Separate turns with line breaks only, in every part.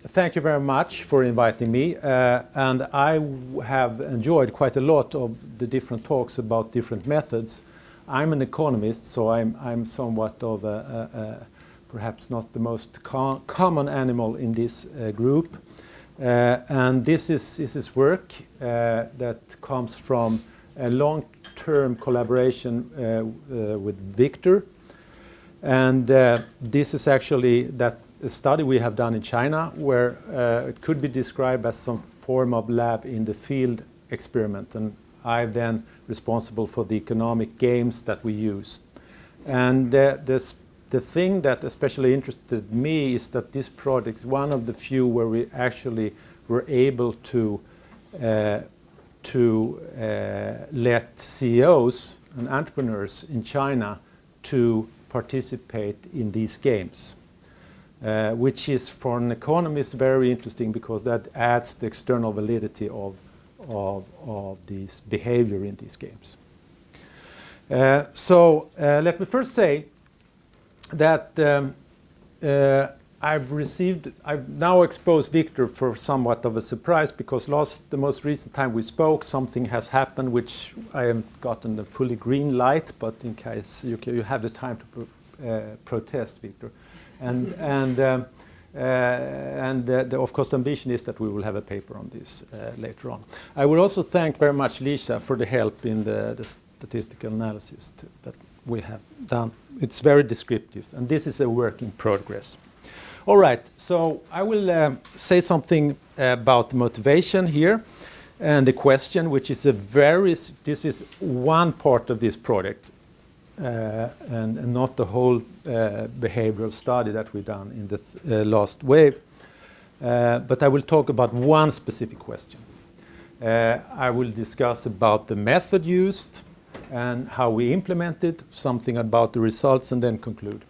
thank you very much for inviting me. And I have enjoyed quite a lot of the different talks about different methods. I'm an economist, so I'm somewhat of perhaps not the most common animal in this group. And this is work that comes from a long-term collaboration with Victor. And this is actually a study we have done in China, where it could be described as some form of lab in the field experiment. And I'm then responsible for the economic games that we use. And the thing that especially interested me is that this project is one of the few where we actually were able to let CEOs and entrepreneurs in China to participate in these games, which is for an economist very interesting because that adds the external validity of this behavior in these games. So let me first say that I've now exposed Victor for somewhat of a surprise because the most recent time we spoke, something has happened which I haven't gotten the fully green light, but in case you have the time to protest, Victor. And of course the ambition is that we will have a paper on this later on. I will also thank very much Lisa for the help in the statistical analysis that we have done. It's very descriptive, and this is a work in progress. All right, so I will say something about the motivation here and the question, which is this is one part of this project and not the whole behavioral study that we've done in the last wave. But I will talk about one specific question. I will discuss about the method used and how we implemented, something about the results, and then conclude.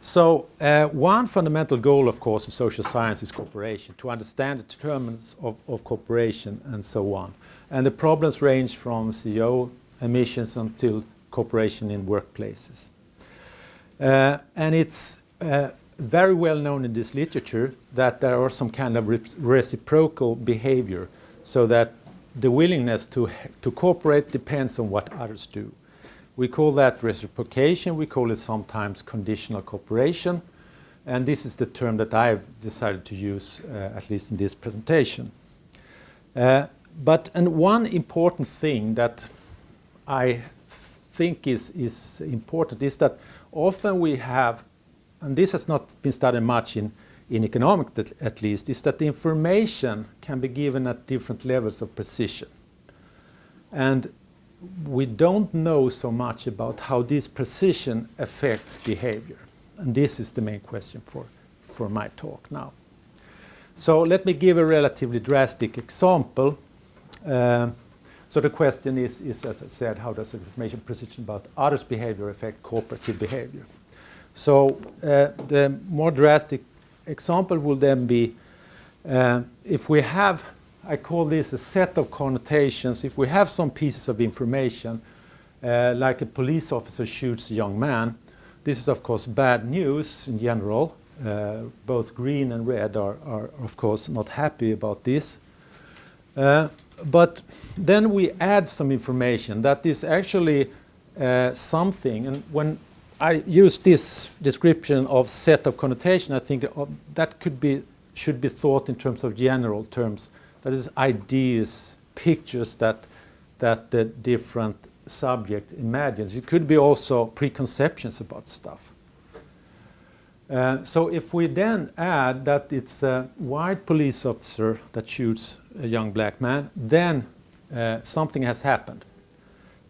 So one fundamental goal, of course, of social science is cooperation, to understand the determinants of cooperation and so on. And the problems range from CEO emissions until cooperation in workplaces. And it's very well known in this literature that there are some kind of reciprocal behavior, so that the willingness to cooperate depends on what others do. We call that reciprocation. We call it sometimes conditional cooperation. And this is the term that I've decided to use, at least in this presentation. But one important thing that I think is important is that often we have, and this has not been studied much in economics at least, is that the information can be given at different levels of precision. And we don't know so much about how this precision affects behavior. And this is the main question for my talk now. So let me give a relatively drastic example. So the question is, as I said, how does information precision about others' behavior affect cooperative behavior? So the more drastic example will then be if we have, I call this a set of connotations. If we have some pieces of information, like a police officer shoots a young man, this is of course bad news in general. Both green and red are of course not happy about this. But then we add some information that is actually something, and when I use this description of set of connotation, I think that should be thought in terms of general terms. That is ideas, pictures that the different subject imagines. It could be also preconceptions about stuff. So if we then add that it's a white police officer that shoots a young black man, then something has happened.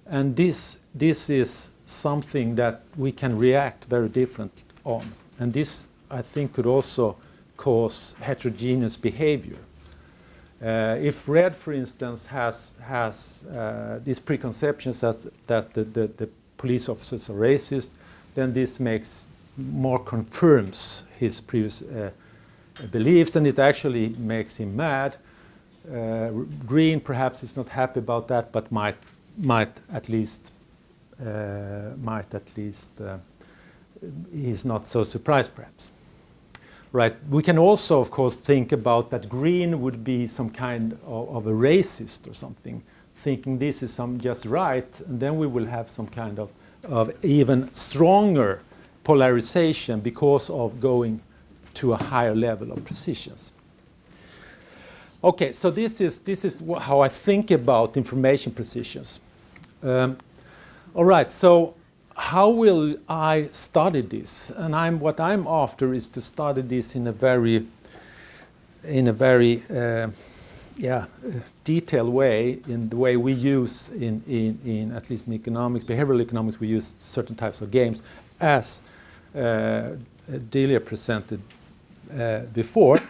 And this is something that we can react very different on. And this, I think, could also cause heterogeneous behavior. If red, for instance, has these preconceptions as that the police officers are racist, then this more confirms his previous beliefs, and it actually makes him mad. Green perhaps is not happy about that, but might at least he's not so surprised perhaps. Right. We can also, of course, think about that green would be some kind of a racist or something, thinking this is just right, and then we will have some kind of even stronger polarization because of going to a higher level of precisions. Okay, so this is how I think about information precisions. All right, so how will I study this? And what I'm after is to study this in a very detailed way, in the way we use in at least in economics, behavioral economics, we use certain types of games, as Delia presented before.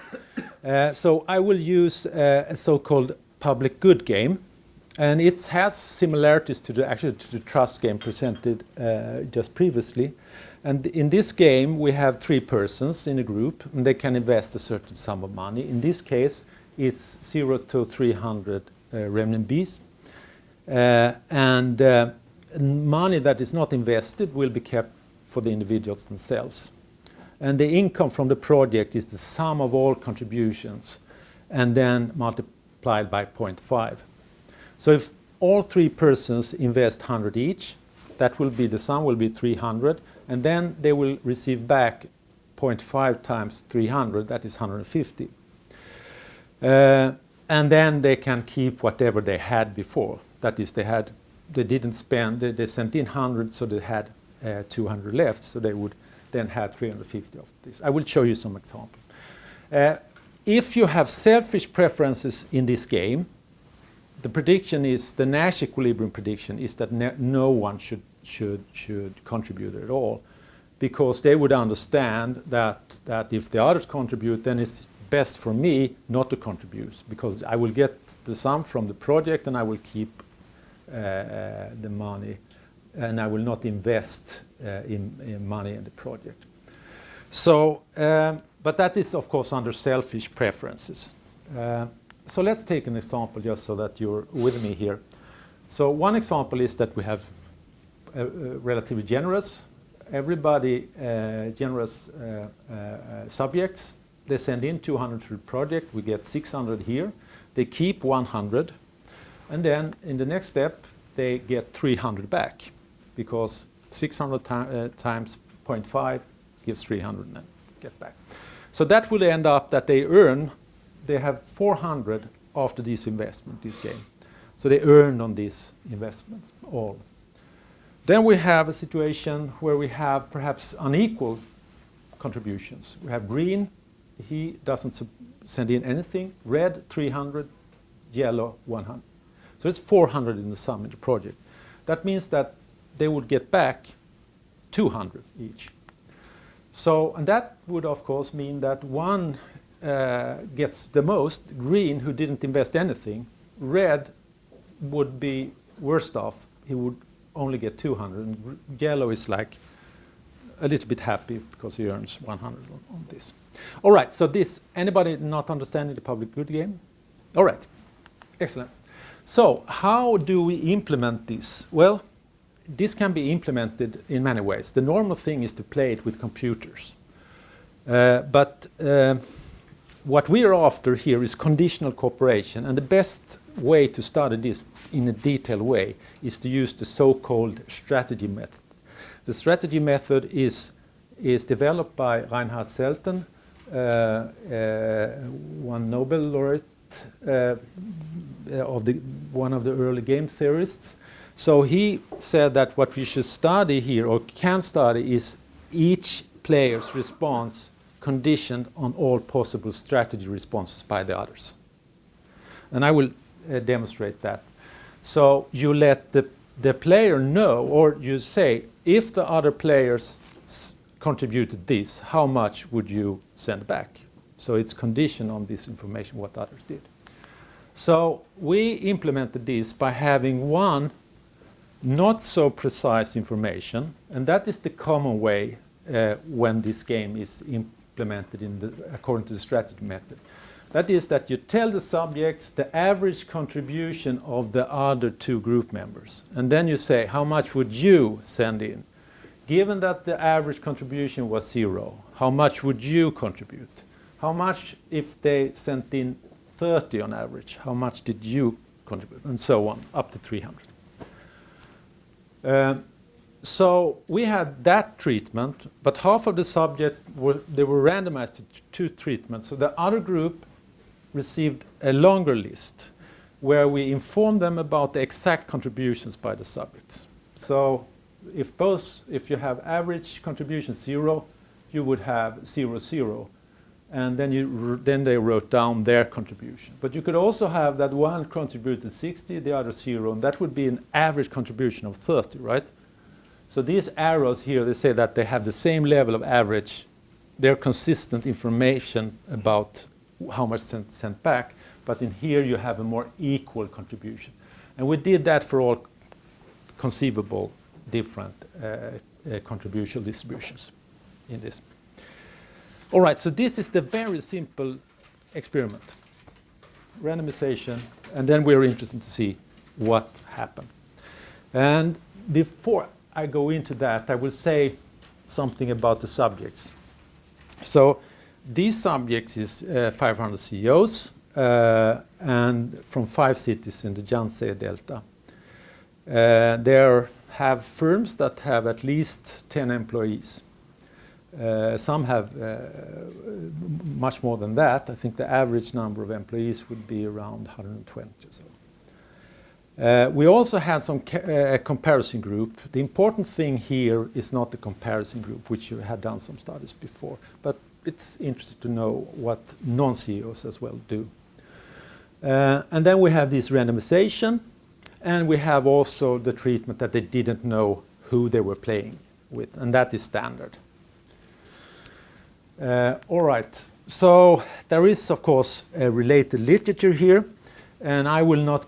So I will use a so-called public good game, and it has similarities to the trust game presented just previously. And in this game, we have 3 persons in a group, and they can invest a certain sum of money. In this case, it's 0 to 300 renminbis. And money that is not invested will be kept for the individuals themselves. And the income from the project is the sum of all contributions, and then multiplied by 0.5. So if all 3 persons invest 100 each, that will be, the sum will be 300, and then they will receive back 0.5 times 300, that is 150. And then they can keep whatever they had before. That is, they didn't spend, they sent in 100, so they had 200 left, so they would then have 350 of this. I will show you some examples. If you have selfish preferences in this game, the prediction is, the Nash equilibrium prediction is that no one should contribute at all, because they would understand that if the others contribute, then it's best for me not to contribute, because I will get the sum from the project and I will keep the money, and I will not invest in money in the project. So, but that is of course under selfish preferences. So let's take an example just so that you're with me here. So one example is that we have relatively generous, everybody generous subjects. They send in 200 to the project, we get 600 here. They keep 100, and then in the next step they get 300 back, because 600 times 0.5 gives 300 and then get back. So that will end up that they have 400 after this investment, this game. So they earned on these investments all. Then we have a situation where we have perhaps unequal contributions. We have green, he doesn't send in anything, red 300, yellow 100. So it's 400 in the sum in the project. That means that they would get back 200 each. So, and that would of course mean that one gets the most, green, who didn't invest anything. Red would be worst off, he would only get 200, and yellow is like a little bit happy because he earns 100 on this. All right, so this, anybody not understanding the public good game? All right, excellent. So how do we implement this? Well, this can be implemented in many ways. The normal thing is to play it with computers. But what we are after here is conditional cooperation, and the best way to study this in a detailed way is to use the so-called strategy method. The strategy method is developed by Reinhard Selten, one Nobel laureate, one of the early game theorists. So he said that what we should study here, or can study, is each player's response conditioned on all possible strategy responses by the others. And I will demonstrate that. So you let the player know, or you say, if the other players contributed this, how much would you send back? So it's conditioned on this information, what others did. So we implemented this by having one not so precise information, and that is the common way when this game is implemented according to the strategy method. That is that you tell the subjects the average contribution of the other 2 group members, and then you say, how much would you send in? given that the average contribution was 0, how much would you contribute? How much if they sent in 30 on average? How much did you contribute? And so on, up to 300. So we had that treatment, but half of the subjects were randomized to 2 treatments. So the other group received a longer list where we informed them about the exact contributions by the subjects. So if you have average contribution 0, you would have 0, 0. And then they wrote down their contribution. But you could also have that one contributed 60, the other 0, and that would be an average contribution of 30, right? So these arrows here, they say that they have the same level of average. They're consistent information about how much sent back, but in here you have a more equal contribution. And we did that for all conceivable different contribution distributions in this. All right, so this is the very simple experiment. Randomization, and then we're interested to see what happened. And before I go into that, I will say something about the subjects. So these subjects is 500 CEOs and from 5 cities in the Yangtze Delta. There have firms that have at least 10 employees. Some have much more than that. I think the average number of employees would be around 120 or so. We also had some comparison group. The important thing here is not the comparison group, which you had done some studies before, but it's interesting to know what non-CEOs as well do. And then we have this randomization, and we have also the treatment that they didn't know who they were playing with, and that is standard. All right, so there is, of course, a related literature here, and I will not,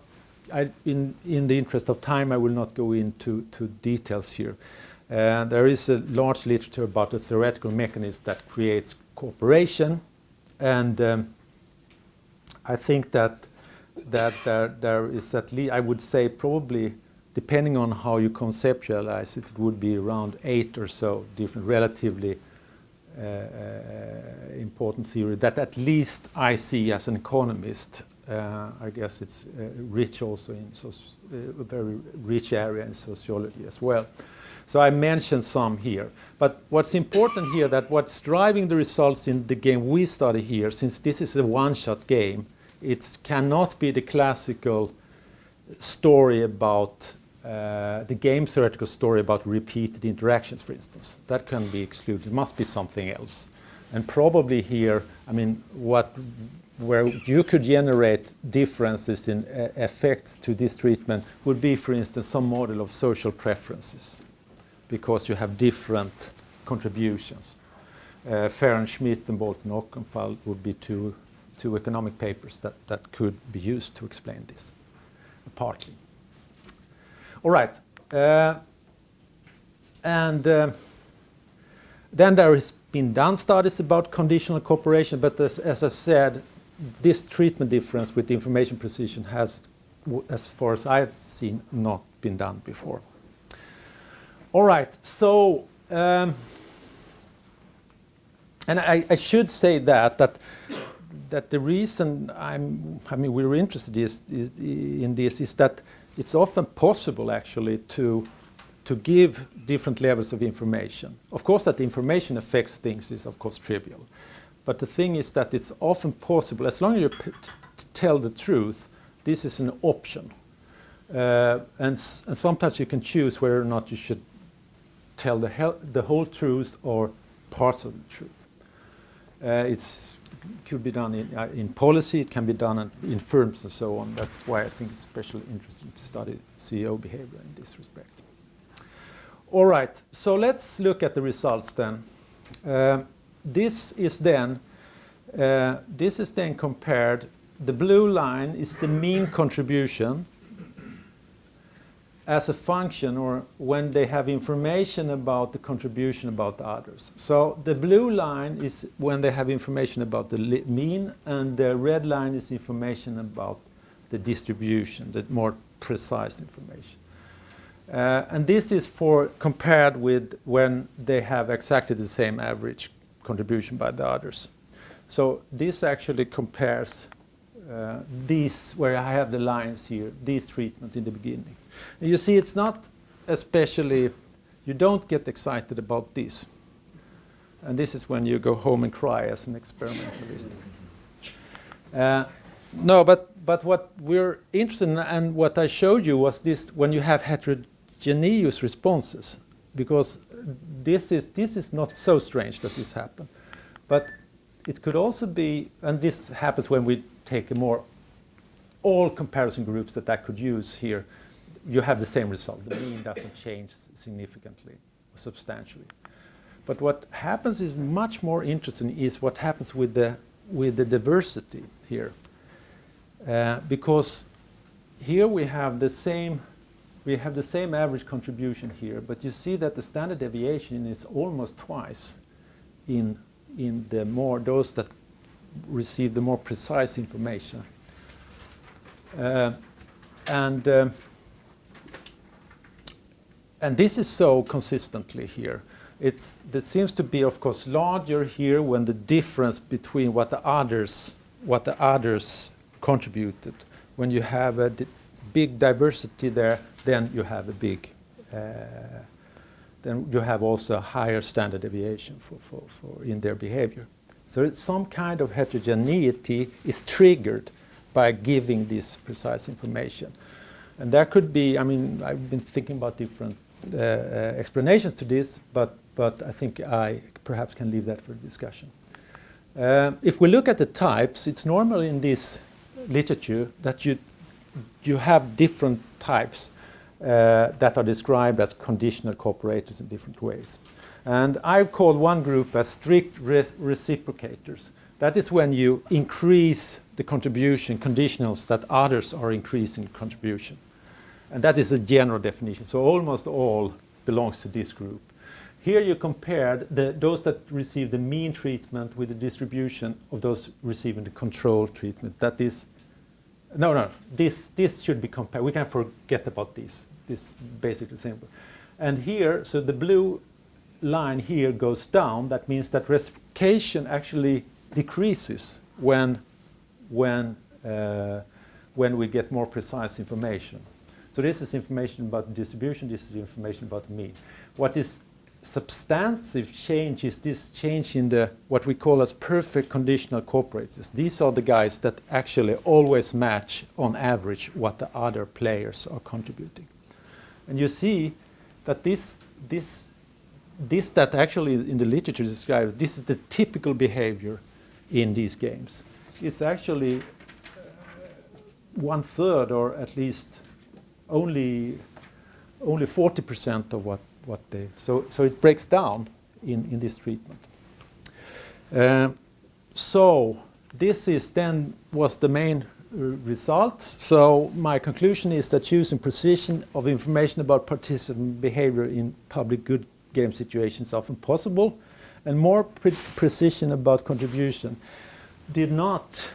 in the interest of time, I will not go into details here. There is a large literature about the theoretical mechanism that creates cooperation, and I think that there is at least, I would say probably, depending on how you conceptualize it, it would be around 8 or so different relatively important theory that at least I see as an economist. I guess it's rich also in a very rich area in sociology as well. So I mentioned some here. But what's important here, that what's driving the results in the game we study here, since this is a one-shot game, it cannot be the classical story about the game theoretical story about repeated interactions, for instance. That can be excluded. It must be something else. And probably here, I mean, where you could generate differences in effects to this treatment would be, for instance, some model of social preferences, because you have different contributions. Farron, Schmidt, and Bolton Ockenfeld would be two economic papers that could be used to explain this, partly. All right. Then there has been done studies about conditional cooperation, but as I said, this treatment difference with information precision has, as far as I've seen, not been done before. All right, so, and I should say that the reason we're interested in this is that it's often possible actually to give different levels of information. Of course, that the information affects things is of course trivial. But the thing is that it's often possible, as long as you tell the truth, this is an option. And sometimes you can choose whether or not you should tell the whole truth or parts of the truth. It could be done in policy, it can be done in firms and so on. That's why I think it's especially interesting to study CEO behavior in this respect. All right, so let's look at the results then. This is then compared. The blue line is the mean contribution as a function, or when they have information about the contribution about the others. So the blue line is when they have information about the mean, and the red line is information about the distribution, the more precise information. And this is compared with when they have exactly the same average contribution by the others. So this actually compares these, where I have the lines here, these treatments in the beginning. And you see it's not especially, you don't get excited about this. And this is when you go home and cry as an experimentalist. No, but what we're interested in and what I showed you was this, when you have heterogeneous responses, because this is not so strange that this happened. But it could also be, and this happens when we take all comparison groups that I could use here, you have the same result. The mean doesn't change significantly, substantially. But what happens is much more interesting is what happens with the diversity here. Because here we have the same average contribution here, but you see that the standard deviation is almost twice in those that receive the more precise information. And this is so consistently here. There seems to be, of course, larger here when the difference between what the others contributed. When you have a big diversity there, then you have a big, then you have also a higher standard deviation for in their behavior. So it's some kind of heterogeneity is triggered by giving this precise information. And there could be, I mean, I've been thinking about different explanations to this, but I think I perhaps can leave that for discussion. If we look at the types, it's normal in this literature that you have different types that are described as conditional cooperators in different ways. And I've called one group as strict reciprocators. That is when you increase the contribution conditionals that others are increasing contribution. And that is a general definition. So almost all belongs to this group. Here you compared those that receive the mean treatment with the distribution of those receiving the control treatment. That is, this should be compared. We can forget about this. This basically simple. And here, so the blue line here goes down. That means that reciprocation actually decreases when we get more precise information. So this is information about the distribution. This is information about the mean. What is substantive change is this change in the what we call as perfect conditional cooperators. These are the guys that actually always match on average what the other players are contributing. And you see that this that actually in the literature describes, this is the typical behavior in these games. It's actually 1/3 or at least only 40% of what they, so it breaks down in this treatment. So this was the main result. So my conclusion is that choosing precision of information about participant behavior in public good game situations is often possible, and more precision about contribution did not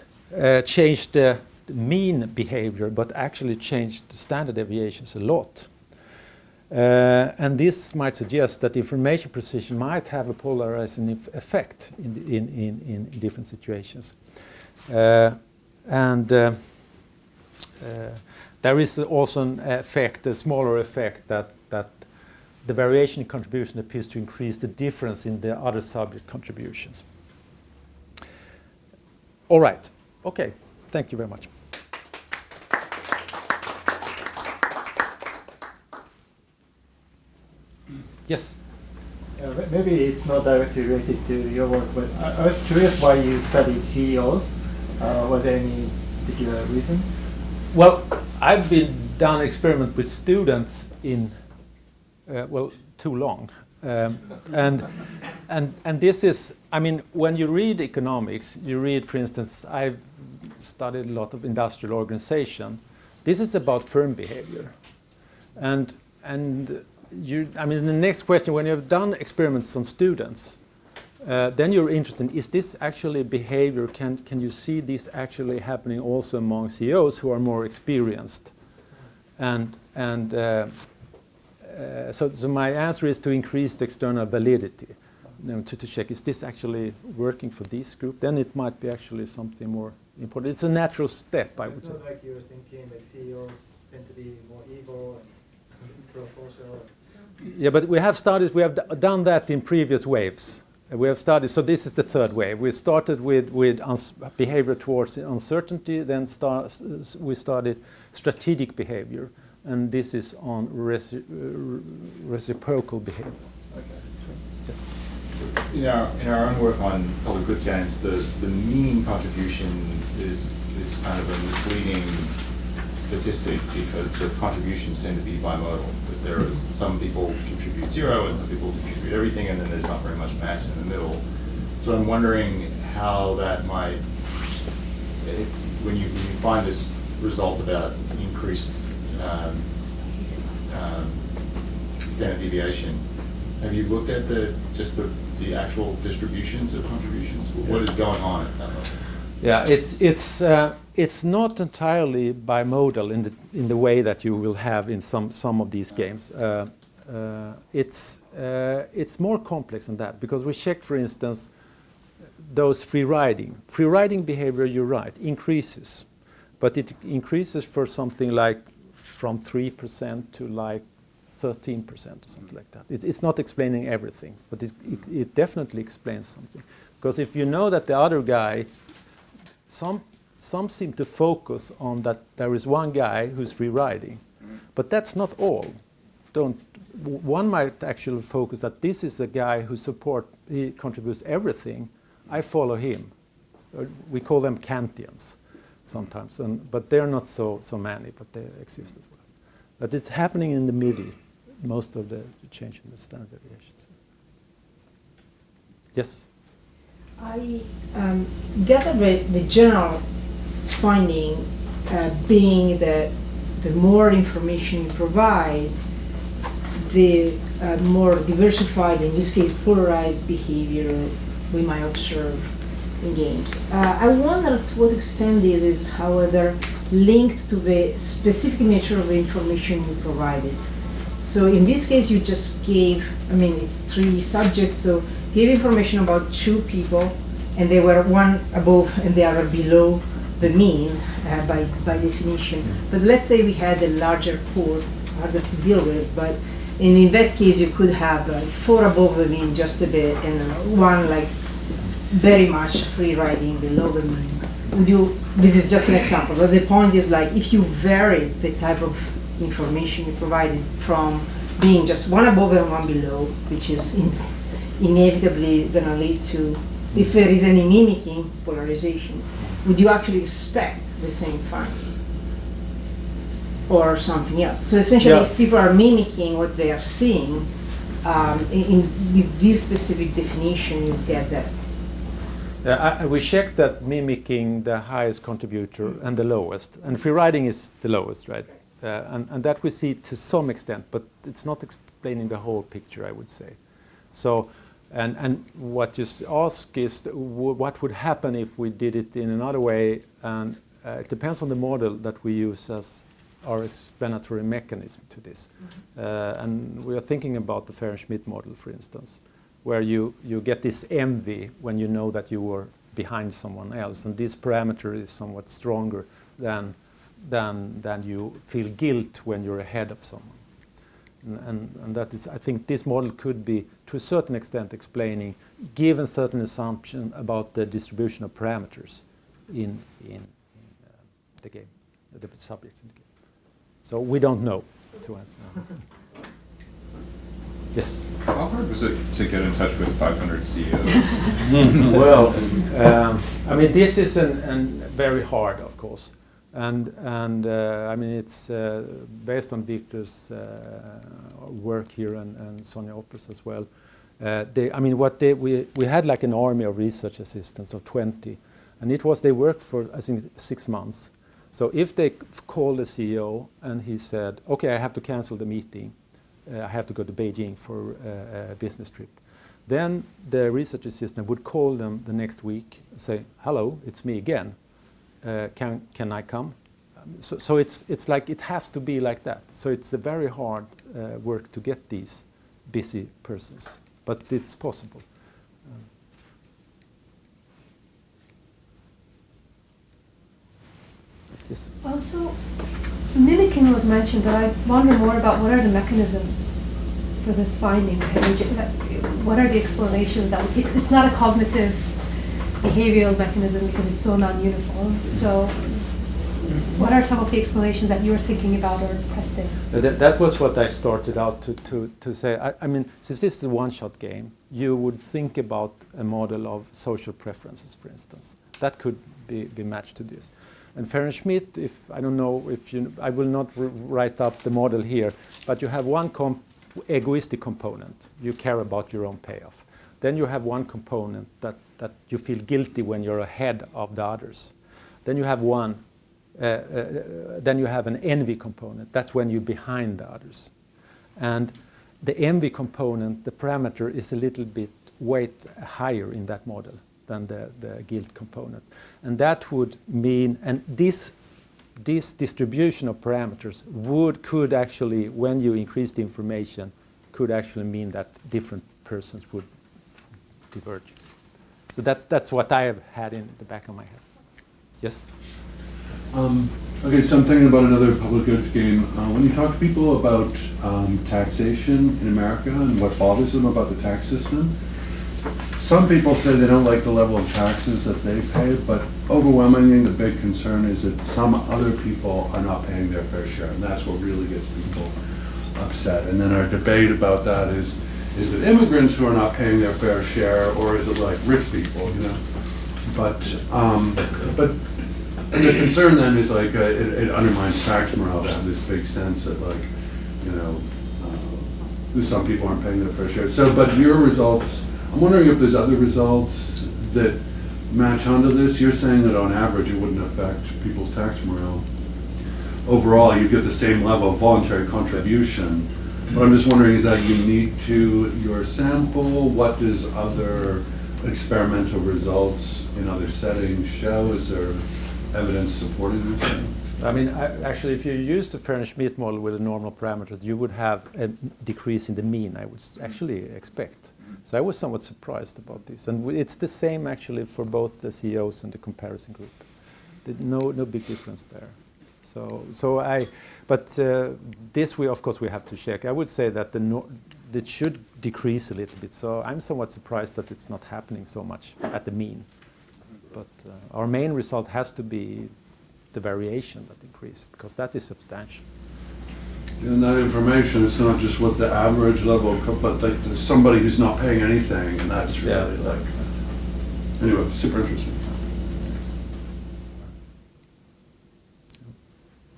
change the mean behavior, but actually changed the standard deviations a lot. And this might suggest that information precision might have a polarizing effect in different situations. There is also an effect, a smaller effect, that the variation in contribution appears to increase the difference in the other subject contributions. All right. Okay. Thank you very much. Yes.
Maybe it's not directly related to your work, but I was curious why you studied CEOs. Was there any particular reason?
Well, I've done experiment with students in too long, and this is, I mean, when you read economics, you read, for instance, I've studied a lot of industrial organization. This is about firm behavior, and I mean, the next question, when you've done experiments on students, then you're interested in, is this actually behavior, can you see this actually happening also among CEOs who are more experienced? And so my answer is to increase the external validity. To check, is this actually working for this group? Then it might be actually something more important. It's a natural step, I would say.
It's not like you're thinking like CEOs tend to be more evil and it's pro-social.
Yeah, but we have studies, we have done that in previous waves. We have studied, so this is the third wave. We started with behavior towards uncertainty, then we studied strategic behavior, and this is on reciprocal behavior.
Okay.
So, yes.
In our own work on public goods games, the mean contribution is kind of a misleading statistic because the contributions tend to be bimodal. That there is some people contribute 0 and some people contribute everything, and then there's not very much mass in the middle. So I'm wondering how that might, when you find this result about increased standard deviation, have you looked at just the actual distributions of contributions? What is going on at that level?
Yeah, it's not entirely bimodal in the way that you will have in some of these games. It's more complex than that because we checked, for instance, those free riding behavior. You're right, increases, but it increases for something like from 3% to like 13% or something like that. It's not explaining everything, but it definitely explains something. Because if you know that the other guy, some seem to focus on that there is one guy who's free riding, but that's not all. One might actually focus that this is a guy he contributes everything. I follow him. We call them Kantians sometimes, but they're not so many, but they exist as well. But it's happening in the middle, most of the change in the standard deviations. Yes?
I gathered the general finding being that the more information you provide, the more diversified, in this case polarized behavior we might observe in games. I wonder to what extent this is, however, linked to the specific nature of the information you provided. So in this case you just gave, it's 3 subjects, so give information about 2 people, and they were one above and the other below the mean by definition. But let's say we had a larger pool, harder to deal with, but in that case you could have 4 above the mean just a bit, and 1 like very much free riding below the mean. This is just an example, but the point is like if you vary the type of information you provided from being just 1 above and 1 below, which is inevitably going to lead to, if there is any mimicking polarization, would you actually expect the same finding or something else? So essentially, if people are mimicking what they are seeing, with this specific definition, you get that.
We checked that mimicking the highest contributor and the lowest, and free riding is the lowest, right? And that we see to some extent, but it's not explaining the whole picture, I would say. So, and what you ask is what would happen if we did it in another way, and it depends on the model that we use as our explanatory mechanism to this. And we are thinking about the Ferenc-Schmidt model, for instance, where you get this envy when you know that you were behind someone else, and this parameter is somewhat stronger than you feel guilt when you're ahead of someone. And that is, I think this model could be, to a certain extent, explaining, given certain assumption about the distribution of parameters in the game, the subjects in the game. So we don't know, to answer. Yes?
How hard was it to get in touch with 500 CEOs?
Well, this is very hard, of course. And it's based on Victor's work here and Sonia Oppers as well. We had like an army of research assistants of 20, and they worked for, I think, 6 months. So if they called the CEO and he said, okay, I have to cancel the meeting, I have to go to Beijing for a business trip, then the research assistant would call them the next week and say, hello, it's me again. Can I come? So it's like it has to be like that. So it's a very hard work to get these busy persons, but it's possible. Yes.
So, mimicking was mentioned, but I wonder more about what are the mechanisms for this finding? What are the explanations? It's not a cognitive behavioral mechanism because it's so non-uniform. So, what are some of the explanations that you're thinking about or testing?
That was what I started out to say. I mean, since this is a one-shot game, you would think about a model of social preferences, for instance. That could be matched to this. And Fahrenschmidt, I don't know if you, I will not write up the model here, but you have one egoistic component. You care about your own payoff. Then you have one component that you feel guilty when you're ahead of the others. Then you have then you have an envy component. That's when you're behind the others. And the envy component, the parameter, is a little bit weight higher in that model than the guilt component. And that would mean, and this distribution of parameters could actually, when you increase the information, could actually mean that different persons would diverge. So that's what I have had in the back of my head. Yes?
Okay, so I'm thinking about another public goods game. When you talk to people about taxation in America and what bothers them about the tax system, some people say they don't like the level of taxes that they pay, but overwhelmingly the big concern is that some other people are not paying their fair share, and that's what really gets people upset. And then our debate about that is it immigrants who are not paying their fair share, or is it like rich people, you know? But and the concern then is like it undermines tax morale to have this big sense that like, you know, some people aren't paying their fair share. So, but your results, I'm wondering if there's other results that match onto this. You're saying that on average it wouldn't affect people's tax morale. Overall, you get the same level of voluntary contribution. But I'm just wondering, is that unique to your sample? What does other experimental results in other settings show? Is there evidence supporting this?
I mean, actually, if you use the Fahrenschmidt model with a normal parameter, you would have a decrease in the mean, I would actually expect. So I was somewhat surprised about this. And it's the same, actually, for both the CEOs and the comparison group. No big difference there. But this, of course, we have to check. I would say that it should decrease a little bit. So I'm somewhat surprised that it's not happening so much at the mean. But our main result has to be the variation that increased, because that is substantial.
And that information, it's not just what the average level, but like there's somebody who's not paying anything, and that's really like, anyway, super interesting.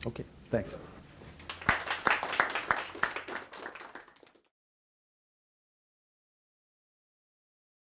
Okay, thanks.